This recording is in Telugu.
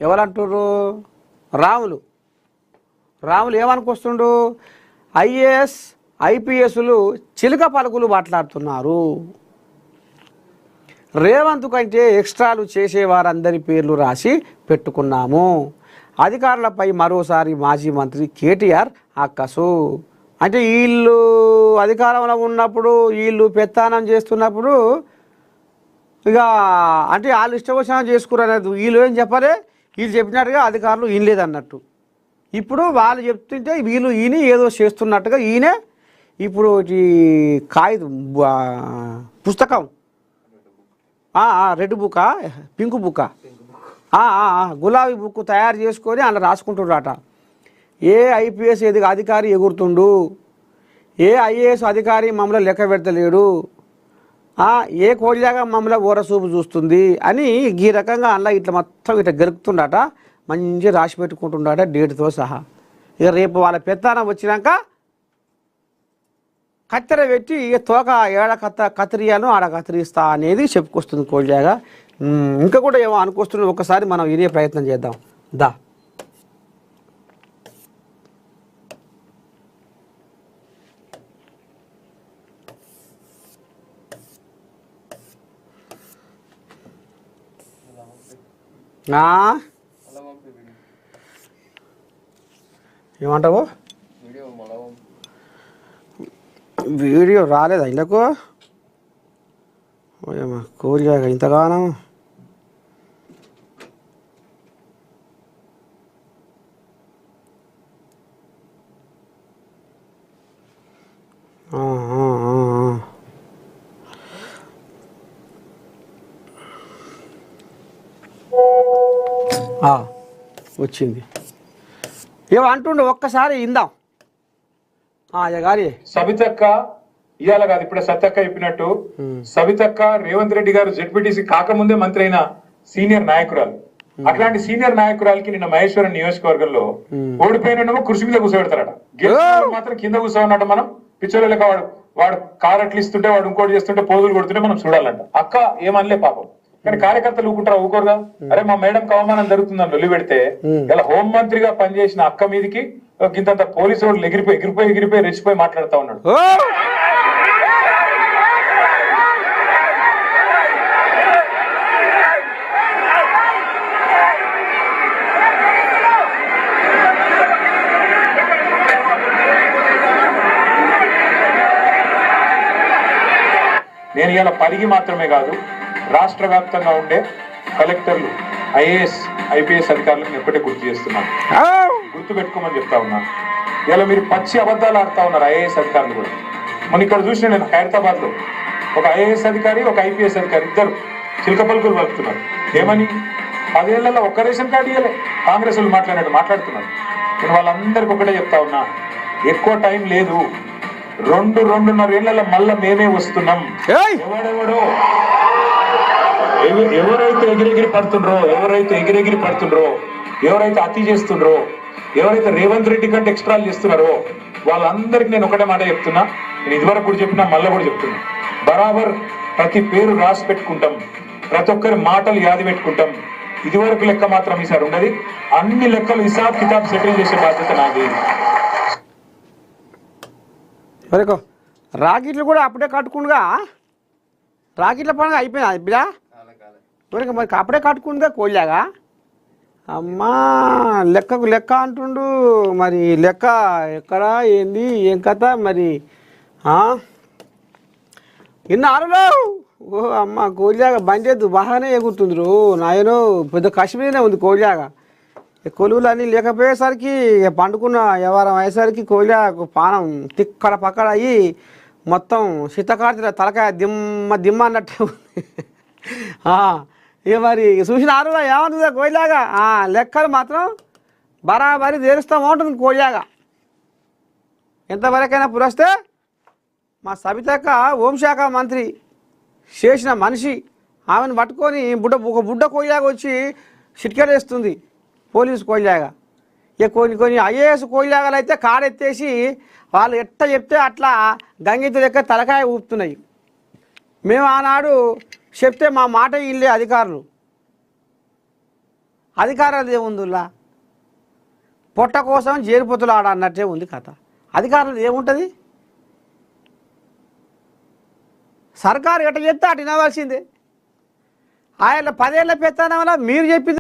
ఎవరంటుర్రు? రాములు ఏమనుకొస్తుండు? ఐఏఎస్ ఐపీఎస్లు చిలుక పలుకులు మాట్లాడుతున్నారు. రేవంత్ కంటే ఎక్స్ట్రాలు చేసేవారందరి పేర్లు రాసి పెట్టుకున్నాము. అధికారులపై మరోసారి మాజీ మంత్రి కేటీఆర్ అక్కసు. అంటే వీళ్ళు అధికారంలో ఉన్నప్పుడు వీళ్ళు పెత్తానం చేస్తున్నప్పుడు ఇక అంటే వాళ్ళు ఇష్టం వచ్చినా చేసుకురనేది. వీళ్ళు ఏం చెప్పలే, వీళ్ళు చెప్పినట్టుగా అధికారులు వినలేదన్నట్టు. ఇప్పుడు వాళ్ళు చెప్తుంటే వీళ్ళు ఈయన ఏదో చేస్తున్నట్టుగా ఈయనే ఇప్పుడు ఈ కాగితం పుస్తకం రెడ్ బుక్కా పింక్ బుక్కా గులాబీ బుక్ తయారు చేసుకొని అలా రాసుకుంటున్నారట. ఏ ఐపీఎస్ అధికారి ఎగురుతుండు, ఏ ఐఏఎస్ అధికారి మమ్మల్ని లెక్క పెడతలేడు, ఏ కోళ్ళగా మమ్మల్ని ఓరసూపు చూస్తుంది అని ఈ రకంగా అలా ఇట్లా మొత్తం ఇట్లా గెలుపుతుండట. మంచిగా రాసి పెట్టుకుంటుండట డేట్తో సహా. ఇక రేపు వాళ్ళ పెత్తనం వచ్చినాక కత్తెర పెట్టి తోక ఏడ కత్తిరియాను ఆడ కత్తిరిస్తా అనేది చెప్పుకొస్తుంది కోళ్ళగా. ఇంకా కూడా ఏమో అనుకొస్తుంది. ఒకసారి మనం ఇదే ప్రయత్నం చేద్దాం దా. ఏమంటావు? వీడియో రాలేదా ఇళ్ళకు? కోరిక ఇంతగానం వచ్చింది. ఏమో అంటుండే ఒక్కసారి ఇందాం. సబితక్క ఇవాళ కాదు, ఇప్పుడే సత్యక్క చెప్పినట్టు సబితక్క రేవంత్ రెడ్డి గారు జెడ్పీటీసీ కాకముందే మంత్రి అయిన సీనియర్ నాయకురాలు. అట్లాంటి సీనియర్ నాయకురాలకి నిన్న మహేశ్వరం నియోజకవర్గంలో ఓడిపోయిన కృషి మీద కూర్చోబెడతారట. మాత్రం కింద కూర్చోన్నట్టు మనం పిచ్చోళ్ళకి వాడు కారు అట్లు ఇస్తుంటే వాడు ఇంకోటి చేస్తుంటే పోదులు కొడుతుంటే మనం చూడాలంట. అక్క ఏమనలే పాపం, కానీ కార్యకర్తలు ఊకుంటారా? ఊకోరుగా. అరే మా మేడంకి అవమానం జరుగుతుందని లొల్లి పెడితే ఇలా హోంమంత్రిగా పనిచేసిన అక్క మీదకి ఇంత పోలీసు వాళ్ళు ఎగిరిపోయి రెచ్చిపోయి మాట్లాడుతూ ఉన్నాడు. నేను ఇలా పరిగి మాత్రమే కాదు, రాష్ట్ర వ్యాప్తంగా ఉండే కలెక్టర్లు, ఐఏఎస్ ఐపీఎస్ అధికారులకు నేను ఒకటే గుర్తు చేస్తున్నాను, గుర్తు పెట్టుకోమని చెప్తా ఉన్నాను. ఇలా మీరు పచ్చి అబద్ధాలు ఆడుతా ఉన్నారు ఐఏఎస్ అధికారులు కూడా. మన ఇక్కడ చూసిన నేను హైదరాబాద్ లో ఒక ఐఏఎస్ అధికారి ఒక ఐపీఎస్ అధికారి ఇద్దరు చిలక పలుకులు పలుకుతున్నారు. ఏమని? 10 ఏళ్లలో ఒక్క రేషన్ కార్డు ఇవ్వలే కాంగ్రెస్ వాళ్ళు మాట్లాడుతున్నారు. నేను వాళ్ళందరికీ ఒకటే చెప్తా ఉన్నా, ఎక్కువ టైం లేదు, 2-2.5 ఏళ్లలో మళ్ళా మేమే వస్తున్నాం. ఎవరైతే ఎగిరెగిరి పడుతుండ్రో, ఎవరైతే అతి చేస్తుండ్రో, ఎవరైతే రేవంత్ రెడ్డి కంటే ఎక్స్ట్రాలు చేస్తున్నారో వాళ్ళందరికీ నేను ఒకటే మాట చెప్తున్నా. నేను ఇదివరకు కూడా చెప్పినా, మళ్ళీ కూడా చెప్తున్నా, బరాబర్ ప్రతి పేరు రాసి పెట్టుకుంటాం, ప్రతి ఒక్కరి మాటలు యాది పెట్టుకుంటాం. ఇదివరకు లెక్క మాత్రం ఈసారి ఉండదు. అన్ని లెక్కలు హిసాబ్ కితాబ్ సెటిల్ చేసే బాధ్యత నాది. రాకెట్లు కూడా అప్పుడే కట్టుకుండగా, రాకెట్ల పండుగ అయిపోయింది బిడ్డా. మరి అప్పుడే కట్టుకుందిగా కోళ్ళగా. అమ్మా లెక్కకు లెక్క అంటుండు. మరి లెక్క ఎక్కడ ఏంది ఏం కథ మరి? ఇన్నారులో ఓ అమ్మ కోళ్ళగా బండేద్దు బాగానే ఎగురుతుండ్రు నాయనో. పెద్ద కశ్మీర్నే ఉంది కోళ్ళగా. కొలువులు అన్నీ లేకపోయేసరికి పండుకున్న వ్యవహారం అయ్యేసరికి కోళ్ళ పానం తిక్కడ పక్కడ అయ్యి మొత్తం శీతకార్తెల తలకాయ దిమ్మ అన్నట్టే ఉంది. ఇక మరి చూసినారు ఏమవుతుందా కోళ్ళగా? లెక్కలు మాత్రం బరాబరి తీరుస్తూ ఉంటుంది కోళ్ళగా. ఎంతవరకైనా పురస్తే మా సబితక్క హోంశాఖ మంత్రి చేసిన మనిషి. ఆమెను పట్టుకొని ఒక బుడ్డ కోళ్ళగా వచ్చి చిట్కెలేస్తుంది పోలీసు కోళ్ళగా. ఇక కొన్ని ఐఏఎస్ కోళ్ళగాలు అయితే కాడెత్తేసి వాళ్ళు ఎట్ట చెప్తే అట్లా గంగిత దగ్గర తలకాయ ఊపుతున్నాయి. మేము ఆనాడు చెప్తే మా మాట ఇల్లే అధికారులు. అధికారాలు ఏముందిలా పొట్ట కోసం జేరుపుతులు ఆడ అన్నట్టే ఉంది కథ. అధికారులు ఏముంటుంది, సర్కారు ఎట్ట చెప్తే అటు వినవలసిందే. ఆయన 10 ఏళ్ల పెత్తనం వల్ల మీరు చెప్పింది